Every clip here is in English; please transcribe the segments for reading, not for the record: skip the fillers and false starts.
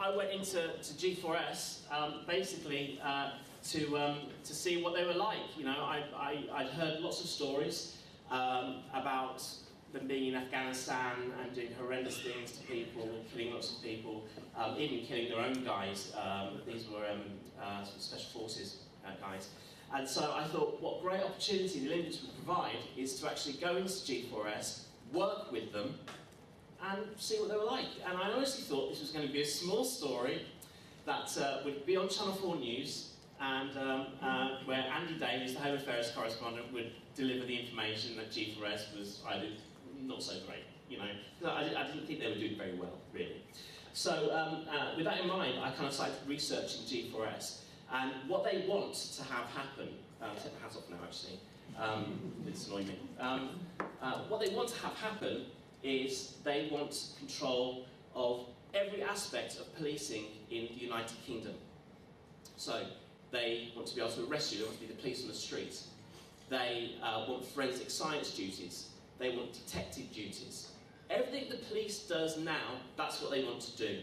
I went into G4S basically to see what they were like. You know, I'd heard lots of stories about them being in Afghanistan and doing horrendous things to people, killing lots of people, even killing their own guys. These were special forces guys. And so I thought, what great opportunity the Olympics would provide is to actually go into G4S, work with them, and see what they were like. And I honestly thought this was going to be a small story that would be on Channel 4 News, and where Andy Davies, the Home Affairs correspondent, would deliver the information that G4S was either not so great, you know. I didn't think they were doing very well, really. So with that in mind, I kind of started researching G4S. And what they want to have happen, take my hat off now actually, it's annoying me. What they want to have happen is they want control of every aspect of policing in the United Kingdom. So they want to be able to arrest you, they want to be the police on the street. They want forensic science duties, they want detective duties. Everything the police does now, that's what they want to do.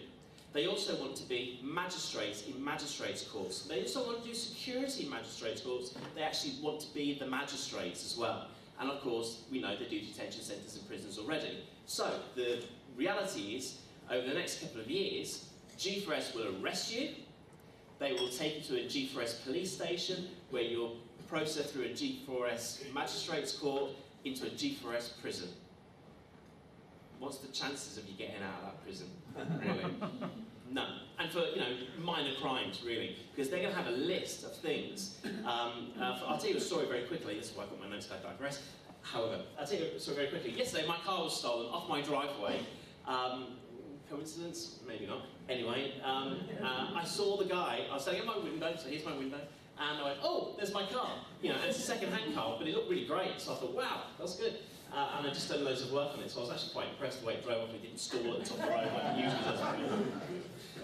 They also want to be magistrates in magistrates' courts. They also want to do security in magistrates' courts. They actually want to be the magistrates as well. And of course, we know they do detention centres and prisons already. So the reality is, over the next couple of years, G4S will arrest you. They will take you to a G4S police station where you're processed through a G4S magistrates' court into a G4S prison. What's the chances of you getting out of that prison? Really? None. And for, you know, minor crimes, really, because they're going to have a list of things. I'll tell you a story very quickly. This is why I got my notes, I digress. However, I'll tell you a story very quickly. Yesterday, my car was stolen off my driveway. Coincidence? Maybe not. Anyway, I saw the guy. I was standing at my window, so here's my window. And I went, oh, there's my car. You know, it's a second-hand car, but it looked really great. So I thought, wow, that's good. And I just done loads of work on it, so I was actually quite impressed the way it drove off. It didn't stall at the top of the road like it usually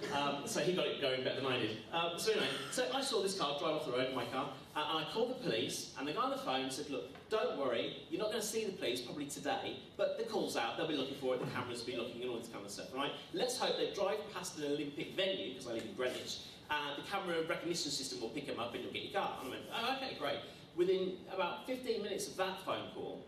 does. So he got it going better than I did. So anyway, so I saw this car drive off the road in my car, and I called the police, and the guy on the phone said, look, don't worry, you're not going to see the police probably today, but the call's out, they'll be looking for it, the cameras will be looking, and all this kind of stuff, right? Let's hope they drive past an Olympic venue, because I live in Greenwich, and the camera recognition system will pick them up and you'll get your car. And I went, oh, okay, great. Within about 15 minutes of that phone call,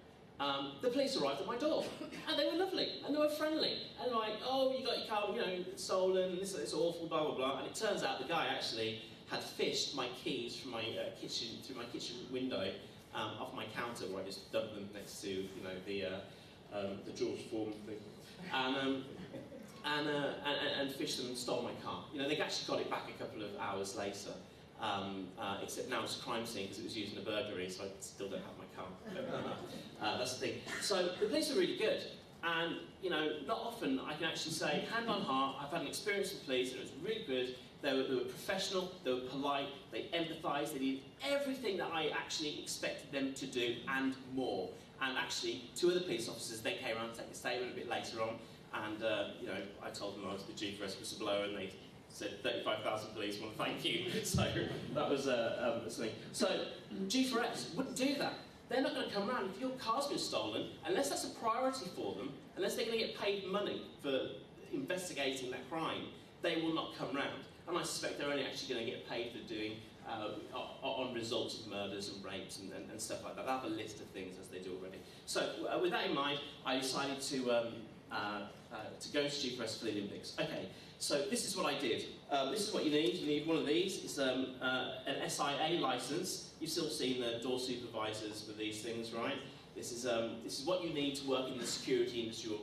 the police arrived at my door, and they were lovely, and they were friendly, and like, oh, you got your car, you know, stolen, and it's awful, blah blah blah. And it turns out the guy actually had fished my keys from my kitchen through my kitchen window off my counter, where I just dumped them next to, you know, the George Form thing, and fished them and stole my car. You know, they actually got it back a couple of hours later. Except now it's a crime scene because it was used in a burglary, so I still don't have my car. That's the thing. So the police are really good, and you know, not often I can actually say, hand on heart, I've had an experience with police and it was really good. They were professional, they were polite, they empathised, they did everything that I actually expected them to do and more. And actually, two of the police officers then came around to take a statement a bit later on, and you know, I told them I was the G4S whistleblower, and they said 35,000 police want to thank you. So that was something. So G4S wouldn't do that. They're not going to come around if your car's been stolen, unless that's a priority for them, unless they're going to get paid money for investigating that crime. They will not come round. And I suspect they're only actually going to get paid for doing on results of murders and rapes and stuff like that. They have a list of things as they do already. So with that in mind, I decided to go to G4S for the Olympics. Okay, so this is what I did. This is what you need. You need one of these. It's an SIA license. You've still seen the door supervisors with these things, right? This is what you need to work in the security industry,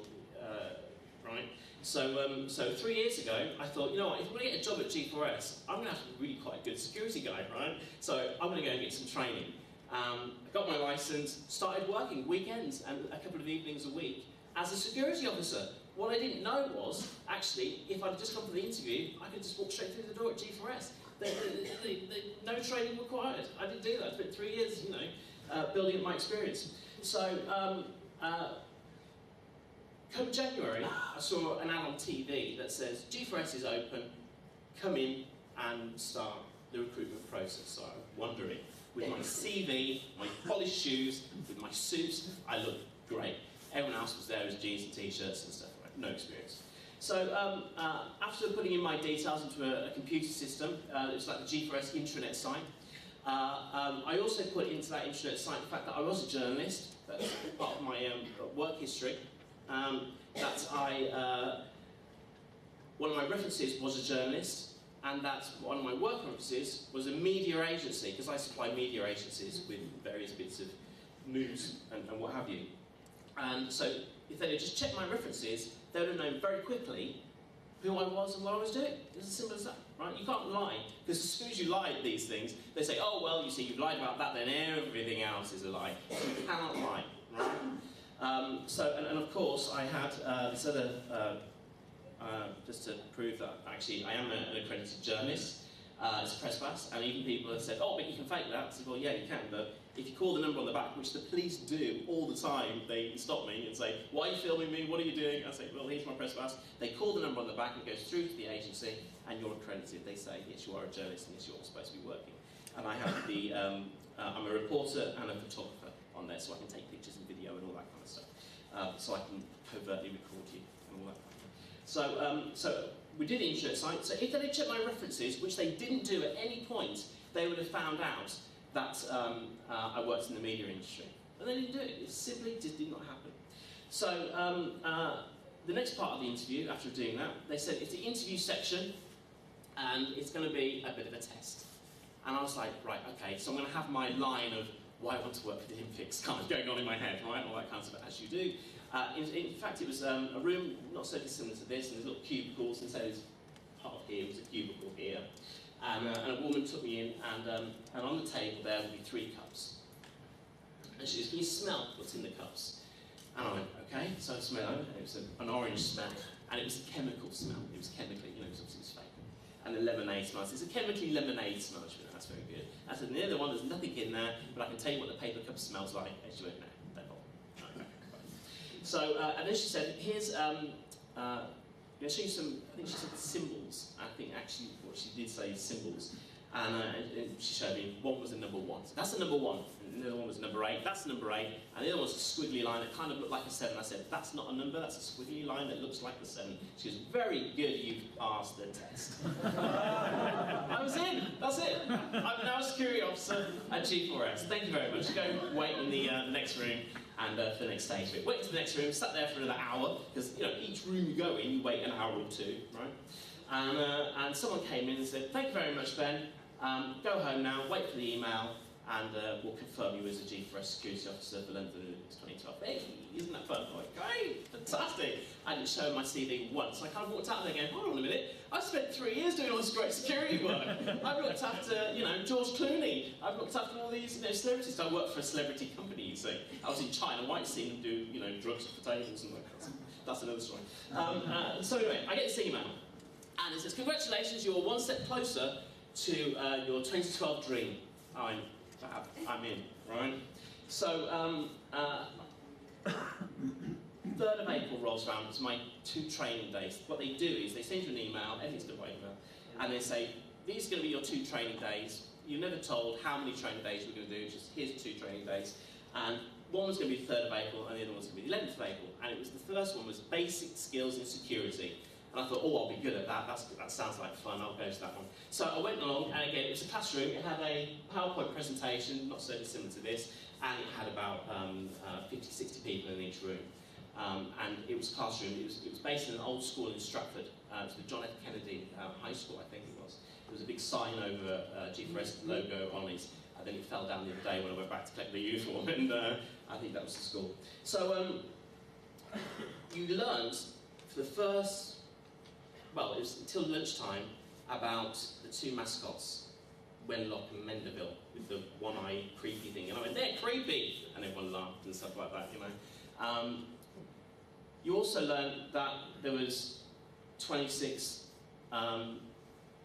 right? So 3 years ago, I thought, you know what, if I'm going to get a job at G4S, I'm going to have to be really quite a good security guy, right? So I'm going to go and get some training. I got my license, started working weekends and a couple of evenings a week as a security officer. What I didn't know was, actually, if I'd just come for the interview, I could just walk straight through the door at G4S. No training required. I didn't do that. It's been 3 years, you know, building up my experience. So, come January, I saw an ad on TV that says, G4S is open, come in and start the recruitment process. So I'm wondering, with my CV, my polished shoes, with my suits, I looked great. Everyone else was there as jeans and t-shirts and stuff, right? No experience. So after putting in my details into a computer system, it's like the G4S intranet site, I also put into that intranet site the fact that I was a journalist. That's part of my work history. One of my references was a journalist, and that one of my work references was a media agency, because I supply media agencies with various bits of news and what have you. And so if they had just checked my references, they would have known very quickly who I was and what I was doing. It's as simple as that, right? You can't lie, because as soon as you lie at these things, they say, oh, well, you see, you've lied about that, then everything else is a lie. You cannot lie, right? And of course, I had this other, just to prove that actually I am an accredited journalist, it's a press pass, and even people have said, oh, but you can fake that. I said, well, yeah, you can, but if you call the number on the back, which the police do all the time, they stop me and say, why are you filming me, what are you doing? I say, well, here's my press pass. They call the number on the back, and it goes through to the agency, and you're accredited. They say, yes, you are a journalist, and yes, you're supposed to be working. And I have the, I'm a reporter and a photographer on there, so I can take pictures and video and all that kind of stuff. So I can covertly record you and all that kind of thing. So we did the intranet site, so if they had checked my references, which they didn't do at any point, they would have found out that I worked in the media industry. And they didn't do it. It simply just did not happen. So the next part of the interview, after doing that, they said it's the interview section, and it's going to be a bit of a test. And I was like, right, okay, so I'm going to have my line of why I want to work for the Olympics kind of going on in my head, right, all that kind of stuff, as you do. In fact, it was a room not so dissimilar to this, and there's little cubicles, and so there's part of here was a cubicle here. And a woman took me in, and on the table there would be 3 cups. And she goes, can you smell what's in the cups? And I went, okay, so I smelled it, and it was an orange smell, and it was a chemical smell. It was chemically, you know, it was fake. And a lemonade smell. So it's a chemically lemonade smell. She went, that's very good. I said, the other one, there's nothing in there, but I can tell you what the paper cup smells like. And she went, no, don't bother. So, and then she said, here's, I'll show you some, I think she said symbols. I think actually what she did say is symbols. And she showed me one was a number 1. So that's the number 1. And the other one was number 8. That's the number 8. And the other one was a squiggly line that kind of looked like a 7. I said, that's not a number, that's a squiggly line that looks like the 7. She was very good, you've passed the test. I was in, that's it. I'm now a security officer at G4S. Thank you very much. Go wait in the next room. And for the next stage bit. Went to the next room, sat there for another hour, because you know each room you go in, you wait an hour or 2, right? And someone came in and said, thank you very much, Ben. Go home now, wait for the email, and we'll confirm you as a G4S security officer for London Olympics 2012. Hey, isn't that fun? I'm like, great, fantastic. I didn't show my CV once. I kind of walked out there going, hold on a minute, I spent 3 years doing all this great security work. I've looked after, you know, George Clooney. I've looked after all these, you know, celebrities. I worked for a celebrity company, you see. I was in China White, seeing them do, you know, drugs off the tables and that's another story. So anyway, I get this email, and it says, congratulations, you're one step closer to your 2012 dream. I'm in, right? So, 3rd of April rolls around, it's my 2 training days. What they do is they send you an email, everything's done by email, and they say, these are going to be your 2 training days. You're never told how many training days we're going to do, just here's 2 training days. And one was going to be the 3rd of April, and the other one was going to be the 11th of April. And it was the first one was basic skills in security. And I thought, oh, I'll be good at that. That sounds like fun. I'll go to that one. So I went along, and again, it was a classroom. It had a PowerPoint presentation, not so dissimilar to this, and it had about 50, 60 people in each room. And it was a classroom. It was based in an old school in Stratford. It was the John F. Kennedy High School, I think it was. There was a big sign over G4S logo on it. And then it fell down the other day when I went back to collect the uniform, and I think that was the school. So you learned for the first, well, it was until lunchtime, about the 2 mascots, Wenlock and Menderville, with the one-eyed creepy thing. And I went, they're creepy! And everyone laughed and stuff like that, you know. You also learned that there was 26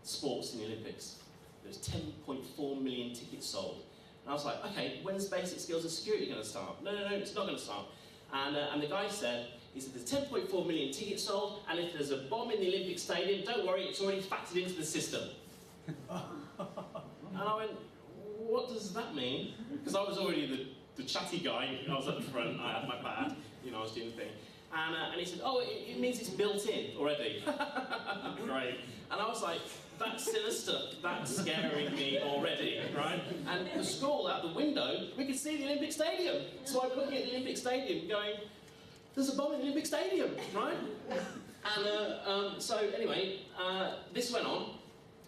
sports in the Olympics. There was 10.4 million tickets sold. And I was like, okay, when's basic skills and security going to start? No, it's not going to start. And the guy said, he said, there's 10.4 million tickets sold, and if there's a bomb in the Olympic Stadium, don't worry, it's already factored into the system. And I went, what does that mean? Because I was already the chatty guy, I was at the front, I had my pad, you know, I was doing the thing. And he said, oh, it means it's built in already. Great. And I was like, that's sinister, that's scaring me already, right? And the school, out the window, we could see the Olympic Stadium. So I'm looking at the Olympic Stadium going, there's a bomb in the Olympic Stadium, right? And so anyway, this went on,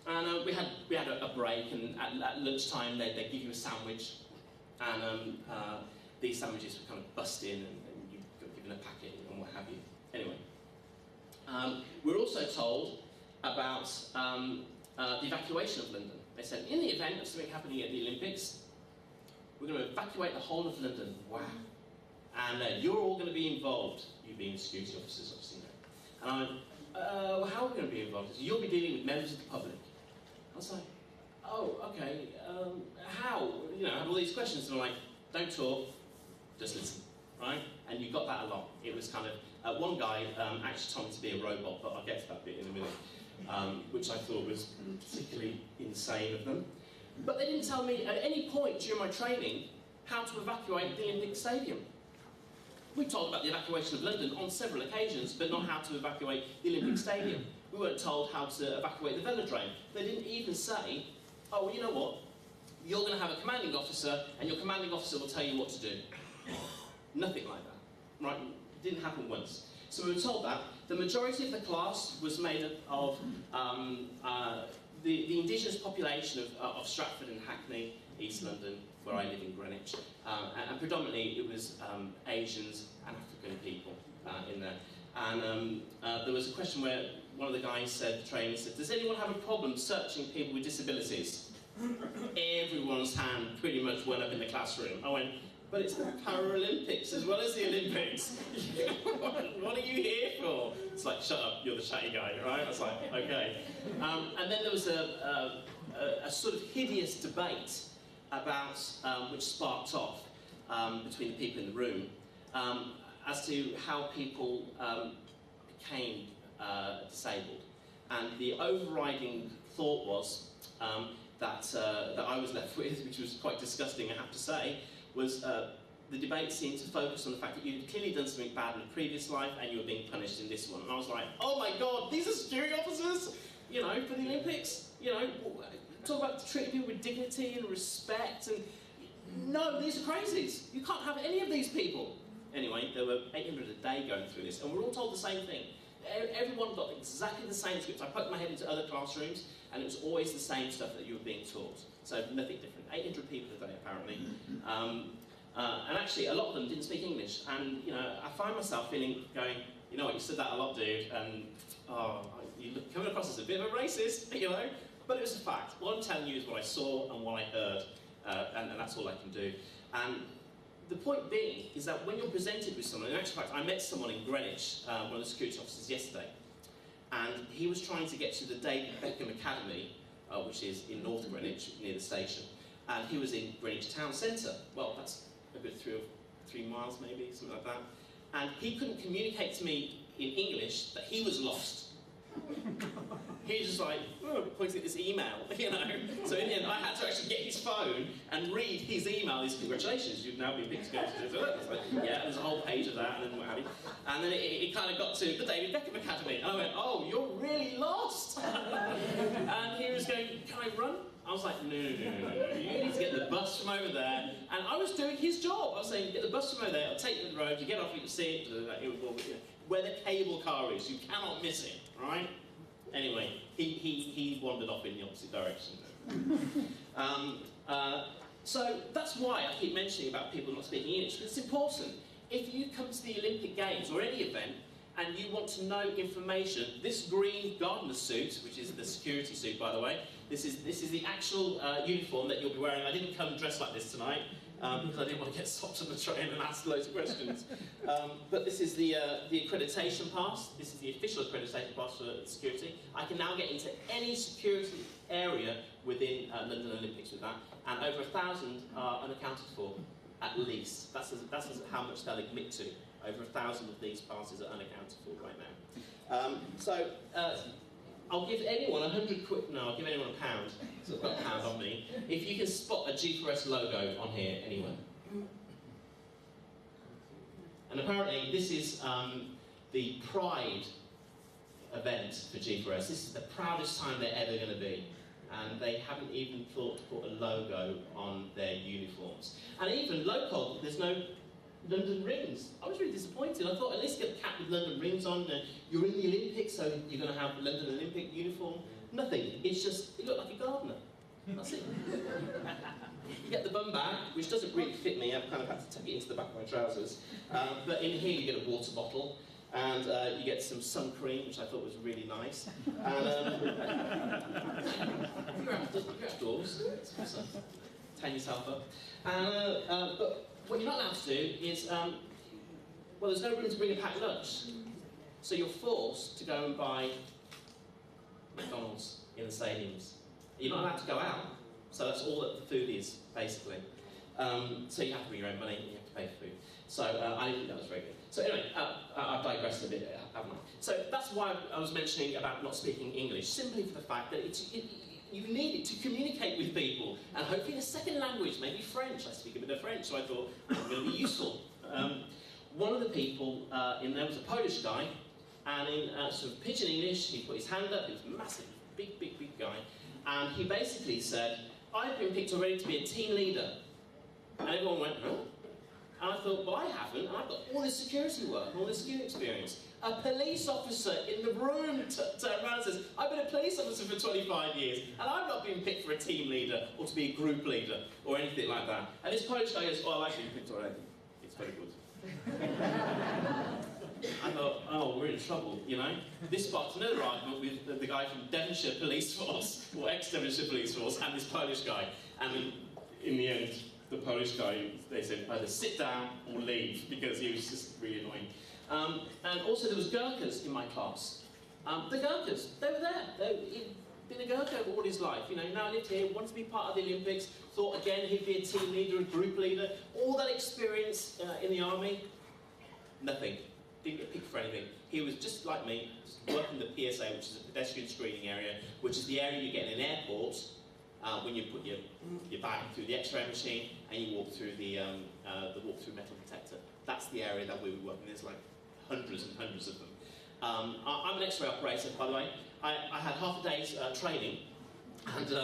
and we had a break, and at lunchtime they'd give you a sandwich, and these sandwiches would kind of bust in, and you got given a packet and what have you. Anyway, we're also told about the evacuation of London. They said, in the event of something happening at the Olympics, we're going to evacuate the whole of London. Wow. And you're all going to be involved, you being security officers, obviously. And I went, well, how are we going to be involved? So you'll be dealing with members of the public. I was like, oh, okay, how? You know, I have all these questions, and I'm like, don't talk, just listen, right? And you got that a lot. It was kind of, one guy actually told me to be a robot, but I'll get to that bit in a minute, which I thought was particularly insane of them. But they didn't tell me at any point during my training how to evacuate the Olympic Stadium. We told about the evacuation of London on several occasions, but not how to evacuate the Olympic Stadium. We weren't told how to evacuate the velodrome. They didn't even say, oh, well, you know what? You're going to have a commanding officer, and your commanding officer will tell you what to do. Nothing like that, right? It didn't happen once. So we were told that. The majority of the class was made of the indigenous population of Stratford and Hackney, East London, where I live in Greenwich, and predominantly it was Asians and African people in there. And there was a question where one of the guys said, the trainer said, does anyone have a problem searching people with disabilities? Everyone's hand pretty much went up in the classroom. I went, but it's the Paralympics as well as the Olympics. What are you here for? It's like, shut up, you're the chatty guy, right? I was like, okay. And then there was a sort of hideous debate about, which sparked off between the people in the room, as to how people became disabled. And the overriding thought was that I was left with, which was quite disgusting, I have to say, was the debate seemed to focus on the fact that you'd clearly done something bad in a previous life and you were being punished in this one. And I was like, oh my God, these are security officers, you know, for the Olympics. You know, talk about treating people with dignity and respect. And no, these are crazies. You can't have any of these people. Anyway, there were 800 a day going through this, and we're all told the same thing. Everyone got exactly the same scripts. I poked my head into other classrooms, and it was always the same stuff that you were being taught. So nothing different. 800 people a day, apparently. And actually, a lot of them didn't speak English. And you know, I find myself going, you know what, you said that a lot, dude, and you're coming across as a bit of a racist, you know. But it was a fact. What I'm telling you is what I saw and what I heard, and that's all I can do. And the point being is that when you're presented with someone, in actual fact, I met someone in Greenwich, one of the security officers yesterday, and he was trying to get to the David Beckham Academy, which is in North Greenwich, near the station, and he was in Greenwich town centre. Well, that's a good 3 miles maybe, something like that. And he couldn't communicate to me in English that he was lost. He was just like, pointing at this email, you know. So in the end, I had to actually get his phone and read his email. His congratulations, you've now been picked to go to this. Yeah, there's a whole page of that, and then what have you. And then it kind of got to the David Beckham Academy. And I went, oh, you're really lost. And he was going, can I run? I was like, no. You need to get the bus from over there. And I was doing his job. I was saying, get the bus from over there, I'll take you to the road, you get off, you can see it, where the cable car is, you cannot miss it, right? Anyway, he wandered off in the opposite direction. So that's why I keep mentioning about people not speaking English, because it's important. If you come to the Olympic Games or any event and you want to know information, this green gardener suit, which is the security suit, by the way, this is the actual uniform that you'll be wearing. I didn't come dressed like this tonight, because I didn't want to get stopped on the train and asked loads of questions. But this is the accreditation pass. This is the official accreditation pass for security. I can now get into any security area within London Olympics with that, and over 1,000 are unaccounted for, at least. That's how much they'll admit to. Over 1,000 of these passes are unaccounted for right now. I'll give anyone 100 quid, no, I'll give anyone £1, so I've got £1 on me, if you can spot a G4S logo on here anywhere. And apparently this is the pride event for G4S. This is the proudest time they're ever going to be. And they haven't even thought to put a logo on their uniforms. And even local, there's no London rings. I was really disappointed. I thought at least get a cap with London rings on. You're in the Olympics, so you're going to have a London Olympic uniform. Nothing. It's just, you look like a gardener. That's it. You get the bum bag, which doesn't really fit me. I've kind of had to tuck it into the back of my trousers. But in here you get a water bottle. And you get some sun cream, which I thought was really nice. And you're outdoors, tan yourself up. And, but what you're not allowed to do is, well, there's no room to bring a packed lunch. So you're forced to go and buy McDonald's in the stadiums. You're not allowed to go out, so that's all that the food is, basically. So you have to bring your own money, and you have to pay for food. So I didn't think that was very good. So anyway, I've digressed a bit, haven't I? So that's why I was mentioning about not speaking English, simply for the fact that you need it to communicate with people, and hopefully in a second language, maybe French. I speak a bit of French, so I thought it was going to be useful. One of the people in there was a Polish guy, and in sort of pidgin English, he put his hand up. He was massive, big guy, and he basically said, "I've been picked already to be a team leader," and everyone went, "Huh?" And I thought, well, I haven't, and I've got all this security work and all this security experience. A police officer in the room turned around and says, I've been a police officer for 25 years, and I've not been picked for a team leader or to be a group leader or anything like that. And this Polish guy goes, oh, I've actually been picked already. It's very good. I thought, oh, we're in trouble, you know? This sparked another argument with the guy from Devonshire Police Force, or ex-Devonshire Police Force, and this Polish guy. And in the end, the Polish guy, they said either sit down or leave, because he was just really annoying. And also there was Gurkhas in my class. The Gurkhas, they were there. He'd been a Gurkha all his life. You know, now lived here, wanted to be part of the Olympics, thought again he'd be a team leader, a group leader. All that experience in the army, nothing. Didn't get picked for anything. He was just like me, just working the PSA, which is a pedestrian screening area, which is the area you get in an airport when you put your bag through the X-ray machine and you walk through the walk-through metal detector. That's the area that we were working. There's like hundreds and hundreds of them. I'm an X-ray operator, by the way. I had half a day's training, and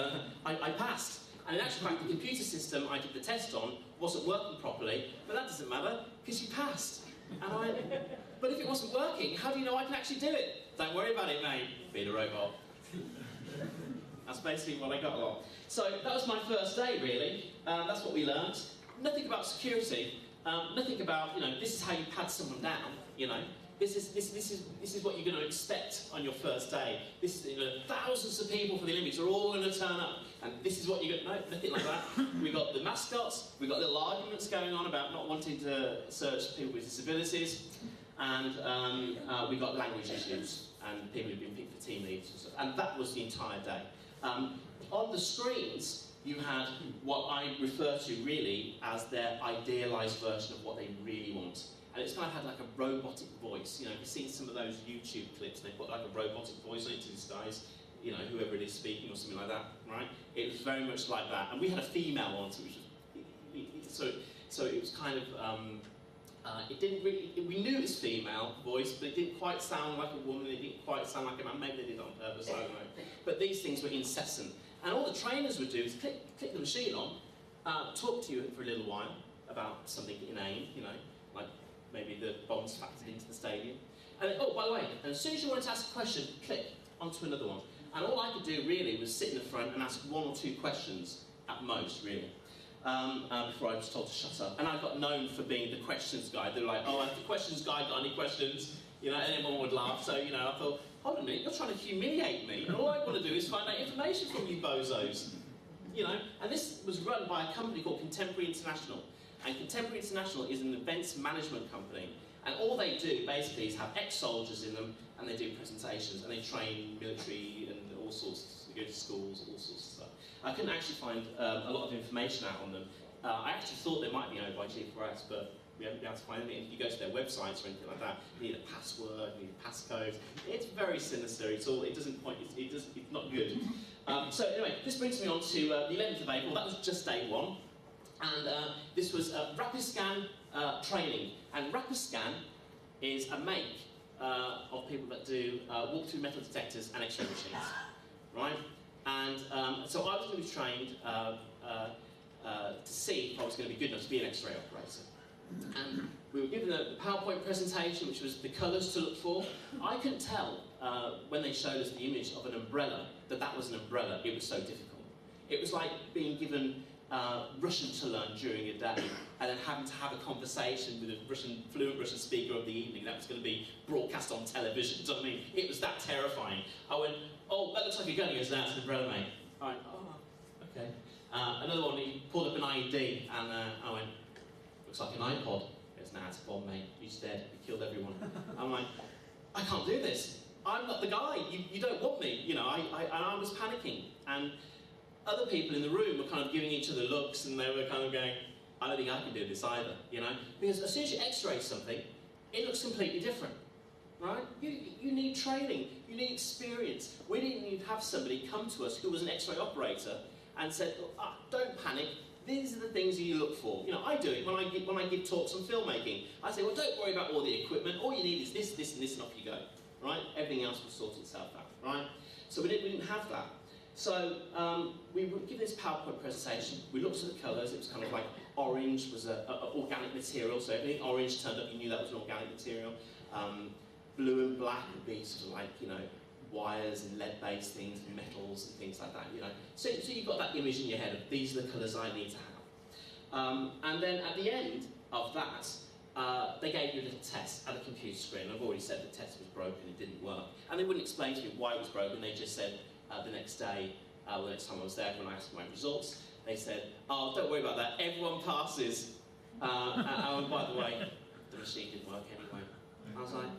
I passed. And in actual fact, the computer system I did the test on wasn't working properly, but that doesn't matter, because you passed. And I went, but if it wasn't working, how do you know I can actually do it? Don't worry about it, mate. Being a robot. That's basically what I got along. So that was my first day, really. That's what we learned. Nothing about security. Nothing about, you know, this is how you pat someone down, you know. This is what you're going to expect on your first day. This is, you know, thousands of people for the Olympics are all going to turn up, and this is what you're going to... No, nothing like that. We got the mascots, we got little arguments going on about not wanting to search people with disabilities, and we got language issues, and people who've been picked for team leaders and stuff. And that was the entire day. On the screens, you had what I refer to really as their idealised version of what they really want. And it's kind of had like a robotic voice. You know, you've seen some of those YouTube clips, and they put like a robotic voice on it to these guys, you know, whoever it is speaking or something like that, right? It was very much like that. And we had a female on, so it was kind of, it didn't really, we knew it was female voice, but it didn't quite sound like a woman, it didn't quite sound like a man, maybe they did it on purpose, I don't know. But these things were incessant. And all the trainers would do is click the machine on, talk to you for a little while about something inane, you know, like maybe the bombs factored into the stadium. And then, oh, by the way, and as soon as you wanted to ask a question, click onto another one. And all I could do really was sit in the front and ask one or two questions at most, really, before I was told to shut up. And I got known for being the questions guy. They were like, oh, the questions guy got any questions? You know, and everyone would laugh. So, you know, I thought, hold on a minute, you're trying to humiliate me. And all I want to do is find out information from you bozos. You know, and this was run by a company called Contemporary International. And Contemporary International is an events management company. And all they do, basically, is have ex-soldiers in them, and they do presentations, and they train military and all sorts, they go to schools, all sorts of stuff. I couldn't actually find a lot of information out on them. I actually thought they might be owned by G4S, but we haven't been able to find anything. If you go to their websites or anything like that, you need a password, you need a passcode. It's very sinister. It's not good. So anyway, this brings me on to the 11th of April. That was just day one. And this was Rapiscan training. And Rapiscan is a make of people that do walk-through metal detectors and X-ray machines, right? And so I was going to be trained to see if I was going to be good enough to be an X-ray operator. And we were given a PowerPoint presentation, which was the colours to look for. I couldn't tell when they showed us the image of an umbrella that that was an umbrella. It was so difficult. It was like being given Russian to learn during a day and then having to have a conversation with a fluent Russian speaker of the evening that was going to be broadcast on television. Do you know what I mean? It was that terrifying. I went, oh, that looks like a gun. He goes, no, it's an umbrella, mate. I went, oh, okay. Another one, he pulled up an IED and I went, looks like an iPod. He goes, nah, it's a bomb, mate. He's dead. He killed everyone. I'm like, I can't do this. I'm not the guy. You don't want me. You know, I was panicking. And other people in the room were kind of giving each other looks, and they were kind of going, I don't think I can do this either, you know? Because as soon as you x-ray something, it looks completely different, right? You need training, you need experience. We didn't even have somebody come to us who was an x-ray operator and said, don't panic, these are the things you look for. You know, I do it when I give talks on filmmaking. I say, well, don't worry about all the equipment, all you need is this, this, and this, and off you go, right? Everything else will sort itself out, right? So we didn't have that. So we were given this PowerPoint presentation. We looked at the colours. It was kind of like orange was an organic material. So everything orange turned up, you knew that was an organic material. Blue and black would be sort of like, you know, wires and lead-based things, metals and things like that, you know. So you've got that image in your head of these are the colours I need to have. And then at the end of that, they gave you a little test at a computer screen. I've already said the test was broken, it didn't work. And they wouldn't explain to me why it was broken. They just said, the next day, the next time I was there, when I asked my results, they said, oh, don't worry about that, everyone passes. And by the way, the machine didn't work anyway. I was like,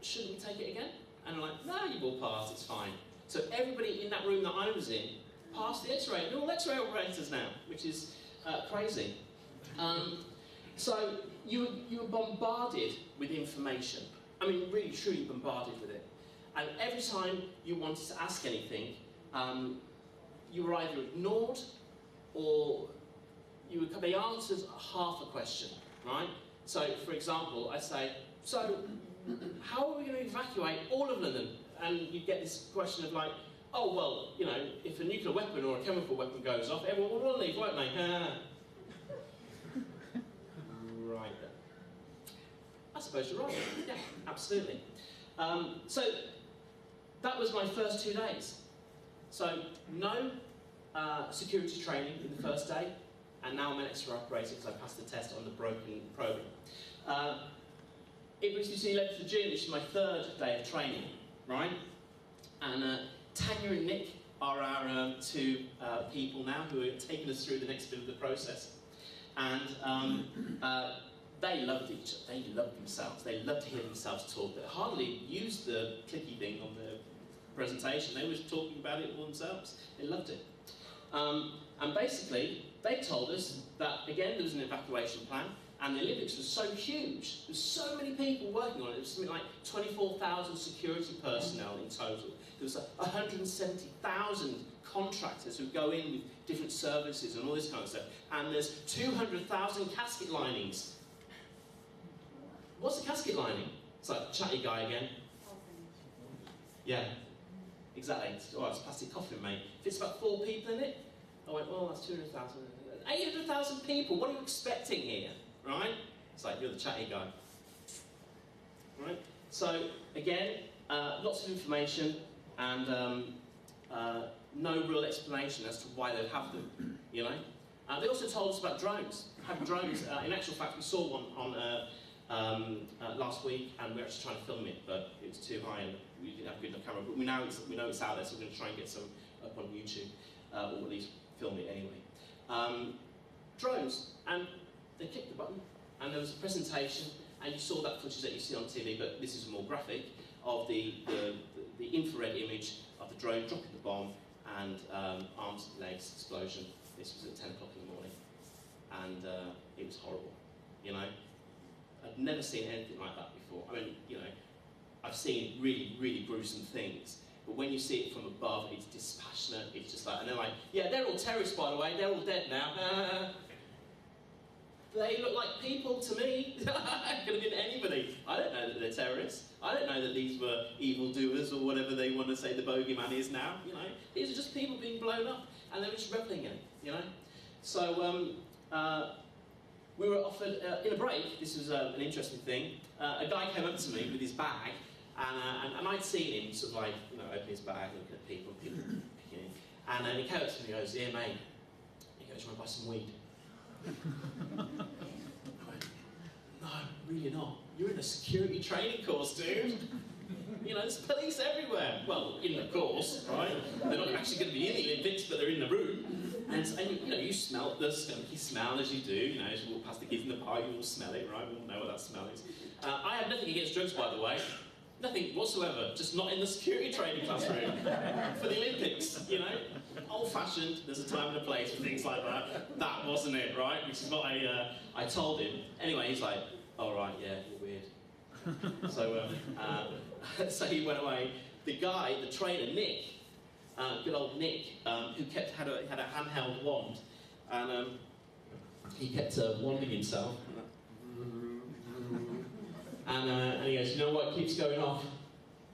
shouldn't we take it again? And I'm like, no, you've all passed, it's fine. So everybody in that room that I was in passed the X-ray. They're all X-ray operators now, which is crazy. So you were bombarded with information. I mean, really, truly bombarded with it. And every time you wanted to ask anything, you were either ignored or they answered half a question, right? So, for example, I'd say, so how are we going to evacuate all of London? And you'd get this question of like, oh, well, you know, if a nuclear weapon or a chemical weapon goes off, everyone will leave, won't they? Right then. I suppose you're right. Yeah, absolutely. So that was my first 2 days. So no security training in the first day, and now I'm an X-ray operator because I passed the test on the broken program. It brings me to the 11th of June, which is my third day of training, right? And Tanya and Nick are our two people now who are taking us through the next bit of the process. And they loved each other, they loved themselves, they loved to hear themselves talk. They hardly used the clicky thing on the presentation, they were talking about it all themselves. They loved it. And basically, they told us that, again, there was an evacuation plan, and the Olympics was so huge. There was so many people working on it. It was something like 24,000 security personnel in total. There was 170,000 contractors who go in with different services and all this kind of stuff. And there's 200,000 casket linings. What's a casket lining? It's like a chatty guy again. Yeah, exactly. It's a plastic coffin, mate. If it's about 4 people in it, I went, well, that's 200,000. 800,000 people, what are you expecting here? Right? It's like, you're the chatty guy. Right? So, again, lots of information and no real explanation as to why they have them, you know? They also told us about drones. Having drones, in actual fact, we saw one on last week, and we're actually trying to film it, but it was too high and we didn't have a good enough camera. But we know it's out there, so we're going to try and get some up on YouTube, or at least film it anyway. Drones, and they clicked the button, and there was a presentation, and you saw that footage that you see on TV, but this is more graphic, of the infrared image of the drone dropping the bomb and arms and legs explosion. This was at 10 o'clock in the morning, and it was horrible, you know. I'd never seen anything like that before. I mean, you know, I've seen really, really gruesome things, but when you see it from above, it's dispassionate, it's just like, and they're like, yeah, they're all terrorists, by the way, they're all dead now. They look like people to me. It could have been anybody. I don't know that they're terrorists. I don't know that these were evildoers or whatever they want to say the bogeyman is now. You know, these are just people being blown up, and they were just reveling in it. You know, so we were offered in a break. This was an interesting thing. A guy came up to me with his bag, and I'd seen him sort of like, you know, open his bag, looking at people picking it. And he came up to me and goes, "Yeah, mate." He goes, "You want to buy some weed?" I went, "No, really not. You're in a security training course, dude. You know, there's police everywhere." Well, in the course, right? They're not actually going to be in the Olympics, but they're in the room. And you know, you smell the skunky smell as you do. You know, as you walk past the kids in the park, you all smell it, right? We all know what that smell is. I have nothing against drugs, by the way. Nothing whatsoever. Just not in the security training classroom for the Olympics. You know, old-fashioned. There's a time and a place for things like that. That wasn't it, right? Which is what I told him. Anyway, he's like, "Oh right, yeah, you're weird." So so he went away. The guy, the trainer, Nick. Good old Nick, who had a handheld wand, and he kept wanding himself. And he goes, "You know what keeps going off?"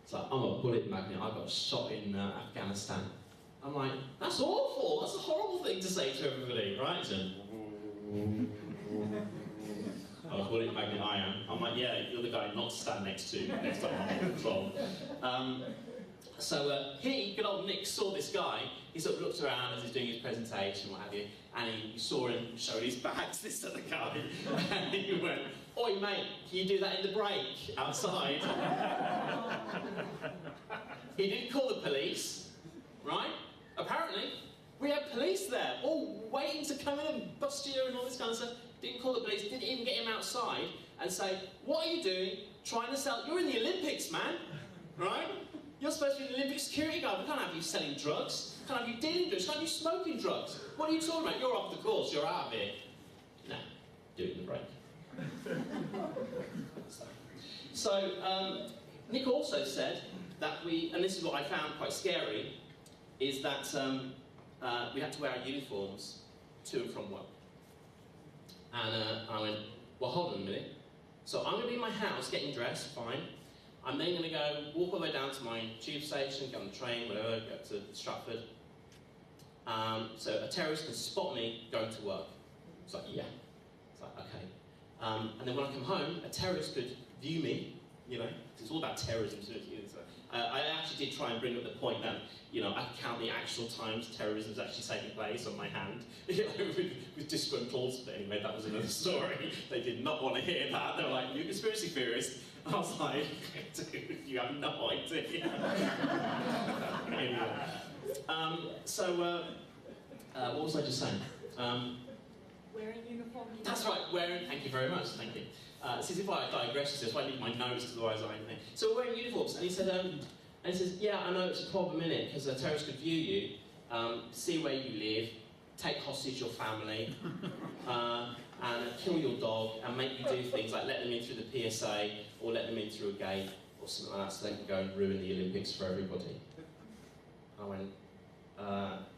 It's like, "I'm a bullet magnet. I got shot in Afghanistan." I'm like, "That's awful. That's a horrible thing to say to everybody, right?" So, "Oh, bullet magnet, I am." I'm like, "Yeah, you're the guy not to stand next to next time I'm on patrol." So he, good old Nick, saw this guy. He sort of looked around as he's doing his presentation, what have you, and he saw him showing his bags, this other guy, and he went, "Oi mate, can you do that in the break outside?" He didn't call the police, right? Apparently, we had police there, all waiting to come in and bust you and all this kind of stuff. Didn't call the police, didn't even get him outside and say, "What are you doing? Trying to sell? You're in the Olympics, man, right? You're supposed to be an Olympic security guard. We can't have you selling drugs. We can't have you dealing drugs. We can't have you smoking drugs. What are you talking about? You're off the course. You're out of here." No, do it in the break. So Nick also said that and this is what I found quite scary, is that we had to wear our uniforms to and from work. And I went, "Well, hold on a minute. So I'm going to be in my house getting dressed, fine. I'm then going to go walk all the way down to my tube station, get on the train, whatever, get to Stratford. So a terrorist can spot me going to work." It's like, "Yeah." It's like, "Okay." And then when I come home, a terrorist could view me, you know, it's all about terrorism. So I actually did try and bring up the point that, you know, I can count the actual times terrorism is actually taking place on my hand, you know, with disgruntled. But anyway, that was another story. They did not want to hear that. They were like, "You conspiracy theorist." I was like, "Dude, you have no idea." Anyway. What was I just saying? Wearing uniform. That's right, thank you very much, thank you. This is if I digress, that's why I need my notes, otherwise I think. So we're wearing uniforms, and he says, "Yeah, I know it's a problem, innit, because a terrorist could view you, see where you live, take hostage your family, and kill your dog, and make you do things like let them in through the PSA, or let them in through a gate, or something like that, so they can go and ruin the Olympics for everybody." I went,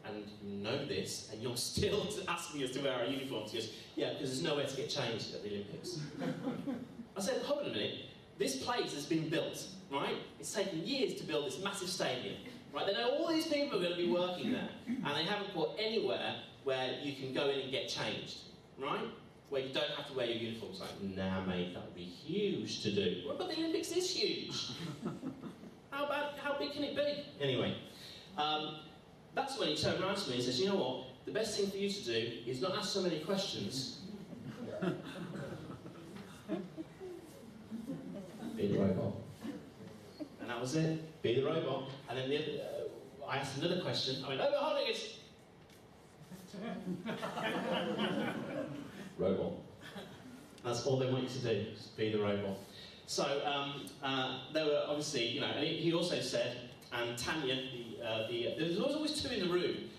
"And you know this, and you're still asking us to wear our uniforms?" He goes, "Yeah, because there's nowhere to get changed at the Olympics." I said, "Hold on a minute, this place has been built, right? It's taken years to build this massive stadium, right? They know all these people are going to be working there, and they haven't put anywhere where you can go in and get changed, right? Where you don't have to wear your uniform." It's like, "Nah, mate, that would be huge to do." "Well, but the Olympics is huge. How big can it be?" Anyway. That's when he turned around to me and says, "You know what? The best thing for you to do is not ask so many questions. Be the robot." And that was it. Be the robot. And then I asked another question. I went, "Oh, hold it." Robot. That's all they want you to do. Just be the robot. So there were obviously, you know, and he also said, and Tanya, there was always two in the room.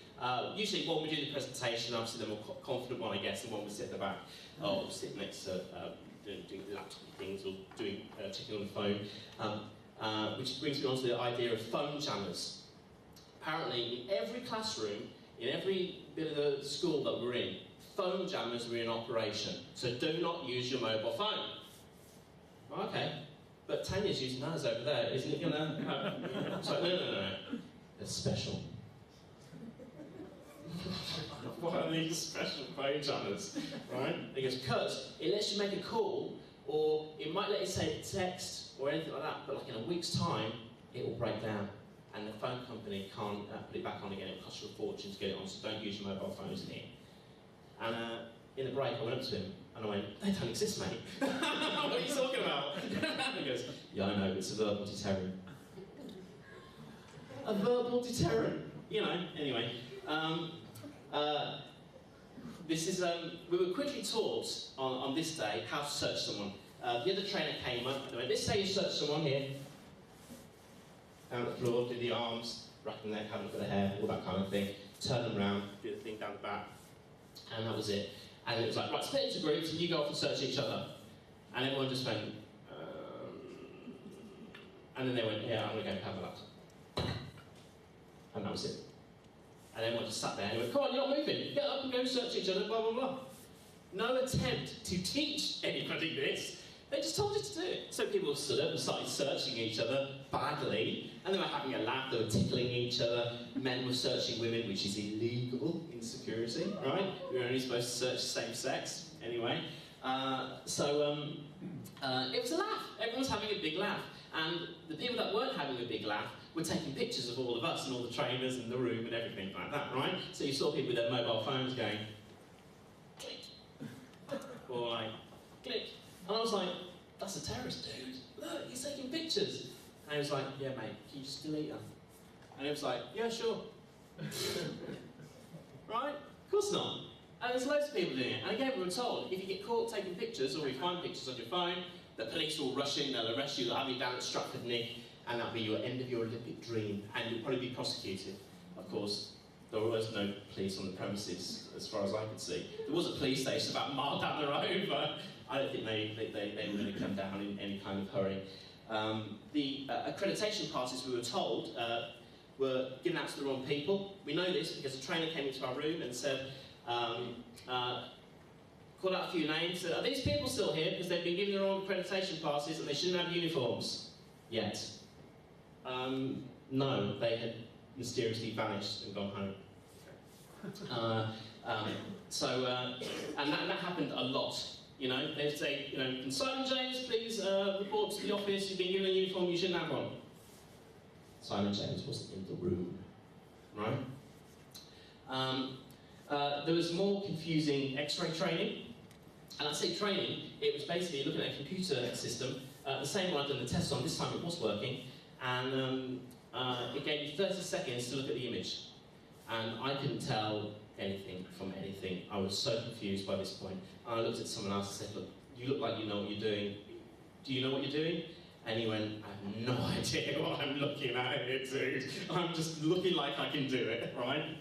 Usually one would do the presentation, obviously the more confident one, I guess, and one would sit at the back, or sit next to doing laptop things, or checking on the phone. Which brings me on to the idea of phone jammers. Apparently, in every classroom, in every bit of the school that we're in, phone jammers were in operation, so do not use your mobile phone. Okay, but Tanya's using hers over there. Isn't it going to... It's like, no. It's special. What are these special phone jammers, right? He goes, because it lets you make a call, or it might let you say text, or anything like that, but like in a week's time, it will break down. And the phone company can't put it back on again. It will cost you a fortune to get it on, so don't use your mobile phones in here. And in the break, I went up to him, and I went, they don't exist, mate. What are you talking about? He goes, yeah, I know, but it's a verbal deterrent. A verbal deterrent, you know, anyway. This is, we were quickly taught on this day how to search someone. The other trainer came up and they went, this day you search someone here. Down the floor, do the arms, wrap the neck, have a look at the hair, all that kind of thing. Turn them round, do the thing down the back. And that was it. And it was like, right, split into groups and you go off and search each other. And everyone just went, and then they went, yeah, I'm going to go have a laptop. And that was it. And everyone just sat there and went, come on, you're not moving. Get up and go search each other, blah, blah, blah. No attempt to teach anybody this. They just told you to do it. So people stood up and started searching each other badly, and they were having a laugh, they were tickling each other. Men were searching women, which is illegal in security, right? You're only supposed to search same sex, anyway. It was a laugh. Everyone was having a big laugh. And the people that weren't having a big laugh were taking pictures of all of us and all the trainers and the room and everything like that, right? So you saw people with their mobile phones going, click, or like, click. And I was like, that's a terrorist, dude. Look, he's taking pictures. And he was like, yeah, mate, can you just delete them? And he was like, yeah, sure. Right? Of course not. And there's loads of people doing it. And again, we were told, if you get caught taking pictures, or you find pictures on your phone, the police will rush in, they'll arrest you, they'll have you down at Stratford Nick, and that'll be your end of your Olympic dream, and you'll probably be prosecuted. Of course, there was no police on the premises, as far as I could see. There was a police station about a mile down the road, but I don't think they were going to come down in any kind of hurry. The accreditation passes, we were told, were given out to the wrong people. We know this because a trainer came into our room and said, called out a few names. Are these people still here? Because they've been given the wrong accreditation passes and they shouldn't have uniforms yet. No, they had mysteriously vanished and gone home. And that happened a lot. You know, they'd say, you know, can Simon James please report to the office? You've been given a uniform, you shouldn't have one. Simon James wasn't in the room, right? There was more confusing X-ray training. And I say training, it was basically looking at a computer system, the same one I'd done the test on, this time it was working, and it gave you 30 seconds to look at the image. And I couldn't tell anything from anything. I was so confused by this point. And I looked at someone else and said, look, you look like you know what you're doing. Do you know what you're doing? And he went, I have no idea what I'm looking at here, dude. I'm just looking like I can do it, right?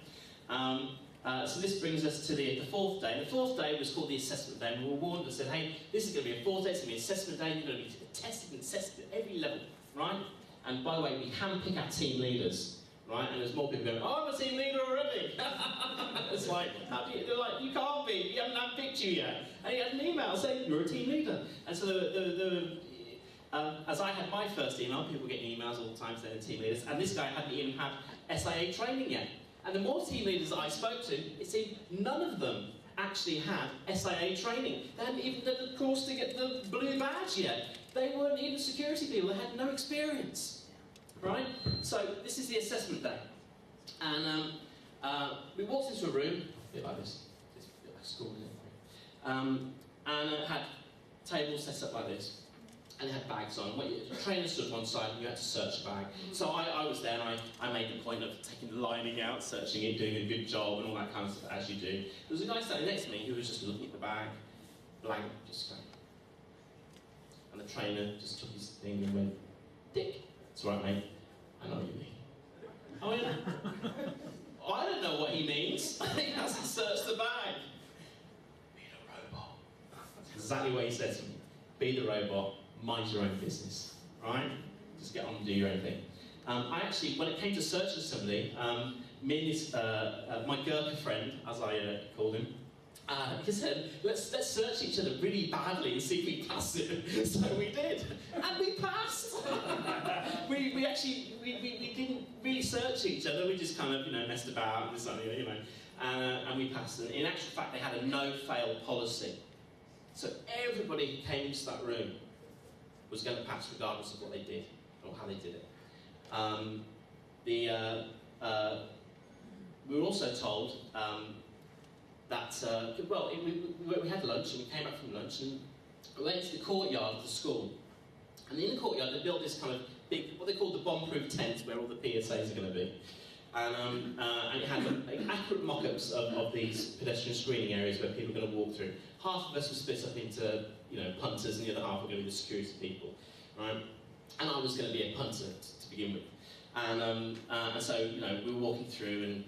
So this brings us to the fourth day. The fourth day was called the assessment day, and we were warned and said, hey, this is going to be a fourth day, it's going to be an assessment day, you're going to be tested and assessed at every level, right? And by the way, we handpick our team leaders, right? And there's more people going, oh, I'm a team leader already. It's like, they're like, you can't be, we haven't handpicked you yet. And he had an email saying, you're a team leader. And so as I had my first email, people were getting emails all the time saying they're team leaders, and this guy hadn't even had SIA training yet. And the more team leaders that I spoke to, it seemed none of them actually had SIA training. They hadn't even done the course to get the blue badge yet. They weren't even security people, they had no experience, right? So this is the assessment day. And we walked into a room, a bit like this, it's a bit like school, isn't it? And it had tables set up like this. And it had bags on. The trainer stood one side and you had to search a bag. So I was there and I made the point of taking the lining out, searching it, doing a good job and all that kind of stuff as you do. There was a guy standing next to me who was just looking at the bag, blank, just going. And the trainer just took his thing and went, Dick, it's all right, mate, I know what you mean. Oh yeah? I don't know what he means. He hasn't searched the bag. Be the robot. That's exactly what he said to me. Be the robot. Mind your own business, right? Just get on and do your own thing. I actually, when it came to searching somebody, me and my Gurkha friend, as I called him, he said, let's search each other really badly and see if we pass it. So we did, and we passed. we didn't really search each other. We just kind of messed about and something, and we passed. And in actual fact, they had a no-fail policy. So everybody who came into that room was going to pass regardless of what they did or how they did it. We were also told that, we had lunch and we came back from lunch and we went to the courtyard of the school. And in the courtyard they built this kind of big, what they call the bomb-proof tent where all the PSAs are going to be. And it had accurate mock-ups of these pedestrian screening areas where people are going to walk through. Half of us were split up into punters and the other half were going to be the security people, right? And I was going to be a punter to begin with. And so we were walking through and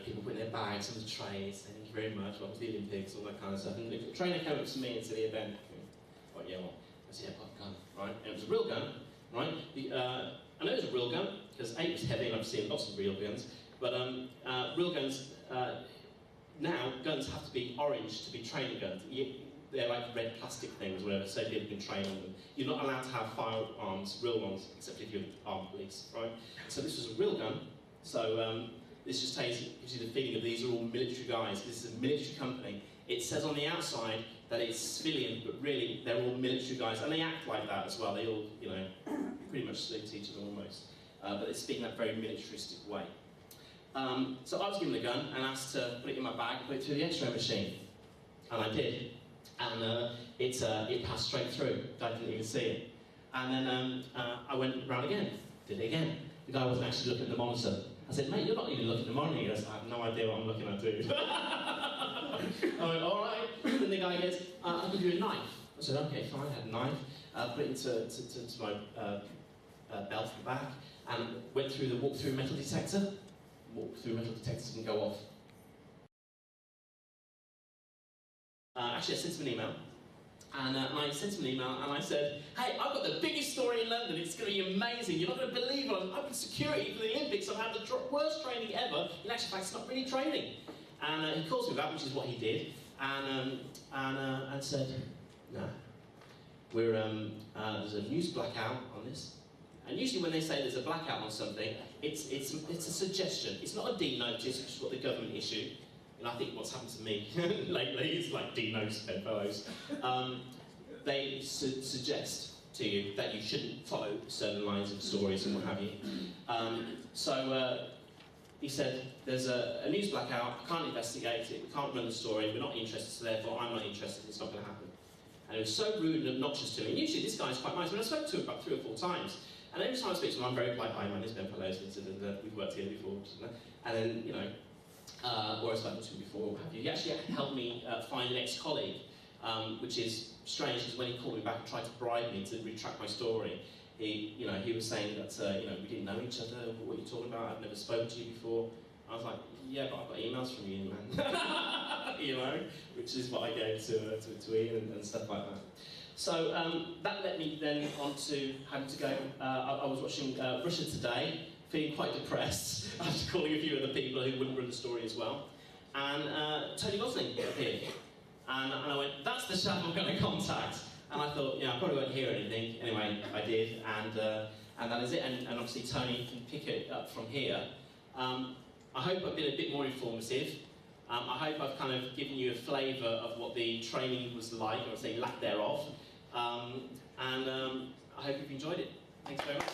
people putting their bags on the trays, saying, thank you very much, welcome to the Olympics, all that kind of stuff. And the trainer came up to me and said, the event, what, yeah, what? I said, yeah, I've got a gun, right? And it was a real gun, right? I know it was a real gun, because A, it was heavy and I've seen lots of real guns, but real guns, now guns have to be orange to be training guns. They're like red plastic things, whatever, so people can train on them. You're not allowed to have firearms, real ones, except if you're armed police, right? So this was a real gun, so this just gives you the feeling of these are all military guys. This is a military company. It says on the outside that it's civilian, but really they're all military guys, and they act like that as well. They all, pretty much salute each other almost, but they speak in that very militaristic way. So I was given the gun and asked to put it in my bag and put it through the X-ray machine, and I did, and it passed straight through. I didn't even see it, and then I went round again, did it again. The guy wasn't actually looking at the monitor. I said, mate, you're not even looking at the monitor. He goes, I have no idea what I'm looking at, dude. I went, all right. Then the guy goes, I'll give you a knife. I said, okay, fine. I had a knife, put it into my belt at the back, and went through the walk-through metal detector. Walk-through metal detectors can go off. Actually, I sent him an email. And I sent him an email and I said, hey, I've got the biggest story in London, it's going to be amazing, you're not going to believe it, I'm in security for the Olympics, I've had the worst training ever, in actual fact it's not really training. And he calls me back, which is what he did, and said, no, there's a news blackout on this. And usually when they say there's a blackout on something, it's a suggestion, it's not a D-notice, which is what the government issued. And I think what's happened to me lately is like D-notice bedfellows. They suggest to you that you shouldn't follow certain lines of stories and what have you. So he said, there's a news blackout, I can't investigate it, we can't run the story, we're not interested, so therefore I'm not interested, it's not going to happen. And it was so rude and obnoxious to me. And usually this guy's quite nice. I mean, I spoke to him about 3 or 4 times. And every time I speak to him, I'm very polite. Hi, my name's Ben Fellows, we've worked together before. And then, or I've spoken to him before, what have you. He actually helped me find an ex-colleague, which is strange, because when he called me back and tried to bribe me to retract my story, he was saying that, we didn't know each other, what are you talking about, I've never spoken to you before. I was like, yeah, but I've got emails from you, man. Which is what I gave to Ian and stuff like that. So that led me then on to having to go, I was watching Russia Today, feeling quite depressed after calling a few other people who wouldn't run the story as well. And Tony Gosling appeared. And I went, that's the chap I'm going to contact. And I thought, I probably won't hear anything. Anyway, I did, and that is it. And obviously Tony can pick it up from here. I hope I've been a bit more informative. I hope I've kind of given you a flavour of what the training was like, or say lack thereof. I hope you've enjoyed it. Thanks very much.